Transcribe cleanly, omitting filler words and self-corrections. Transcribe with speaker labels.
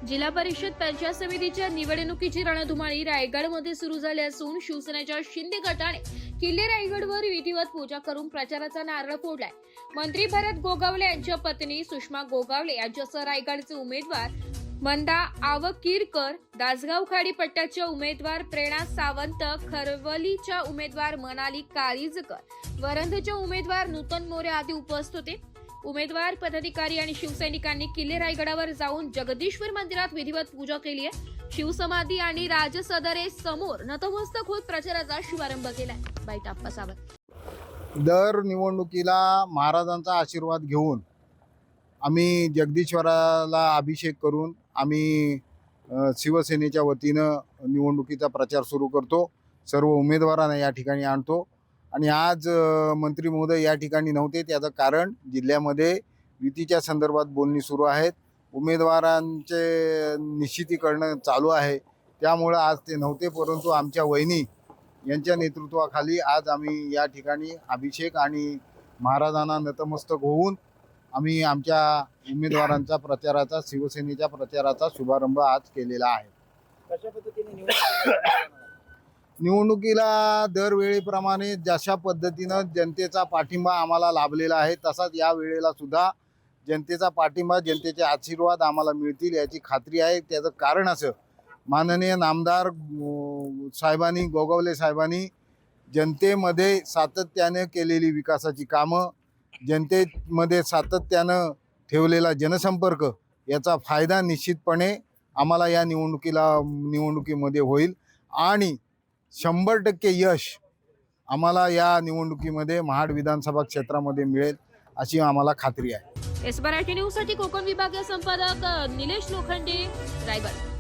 Speaker 1: जिल्हा परिषद पंचायत समितीच्या निवडणुकीची रणधुमाळी रायगडमध्ये सुरू झाली असून शिवसेनेच्या शिंदे गटाने किल्ले रायगडवर विधिवत पूजा करून प्रचाराचा नारळ फोडलाय। मंत्री भरत गोगावले यांच्या पत्नी सुषमा गोगावले यांच्यासह रायगडचे उमेदवार मंदा आवकीरकर, दासगाव खाडी पट्ट्याच्या उमेदवार प्रेरणा सावंत, खरवलीच्या उमेदवार मनाली कारीजकर, वरंधच्या उमेदवार नूतन मोरे आदी उपस्थित होते। उमेदवार, पदाधिकारी आणि शिवसैनिकांनी किल्ले रायगडावर जाऊन जगदीश्वर मंदिरात विधिवत पूजा केली आहे। शिवसमाधी आणि राजसदरे समोर नतमस्तक होत प्रचाराचा शुभारंभ केलाय। बाईट आप्पा सावंत।
Speaker 2: दर निवडणुकीला महाराजांचा आशीर्वाद घेऊन आम्ही जगदीश्वराला अभिषेक करून आम्ही शिवसेनेच्या वतीनं निवडणुकीचा प्रचार सुरू करतो। सर्व उमेदवारांना या ठिकाणी आणतो आणि आज मंत्री महोदय या ठिकाणी नव्हते। त्याचं कारण जिल्ह्यामध्ये युतीच्या संदर्भात बोलणी सुरू आहेत, उमेदवारांचे निश्चितीकरण चालू आहे, त्यामुळे आज ते नव्हते। परंतु आमच्या वहिनी यांच्या नेतृत्वाखाली आज आम्ही या ठिकाणी अभिषेक आणि महाराजांना नतमस्तक होऊन आम्ही आमच्या उमेदवारांचा प्रचाराचा, शिवसेनेच्या प्रचाराचा शुभारंभ आज केलेला आहे।
Speaker 3: कशा पद्धतीने
Speaker 2: निवडणुकीला दरवेळेप्रमाणे जशा पद्धतीनं जनतेचा पाठिंबा आम्हाला लाभलेला आहे, तसाच या वेळेला सुद्धा जनतेचा पाठिंबा, जनतेचे आशीर्वाद आम्हाला मिळतील याची खात्री आहे। त्याचं कारण असं, माननीय नामदार साहेबांनी, गोगावले साहेबांनी जनतेमध्ये सातत्याने केलेली विकासाची कामं, जनतेमध्ये सातत्यानं ठेवलेला जनसंपर्क याचा फायदा निश्चितपणे आम्हाला या निवडणुकीमध्ये होईल आणि 100% यश आम्हाला या निवडणुकीमध्ये महाड विधानसभा क्षेत्रामध्ये मिळेल अशी आम्हाला खात्री आहे।
Speaker 1: एस मराठी न्यूज साठी कोकण विभागीय संपादक निलेश लोखंडे, रायगड।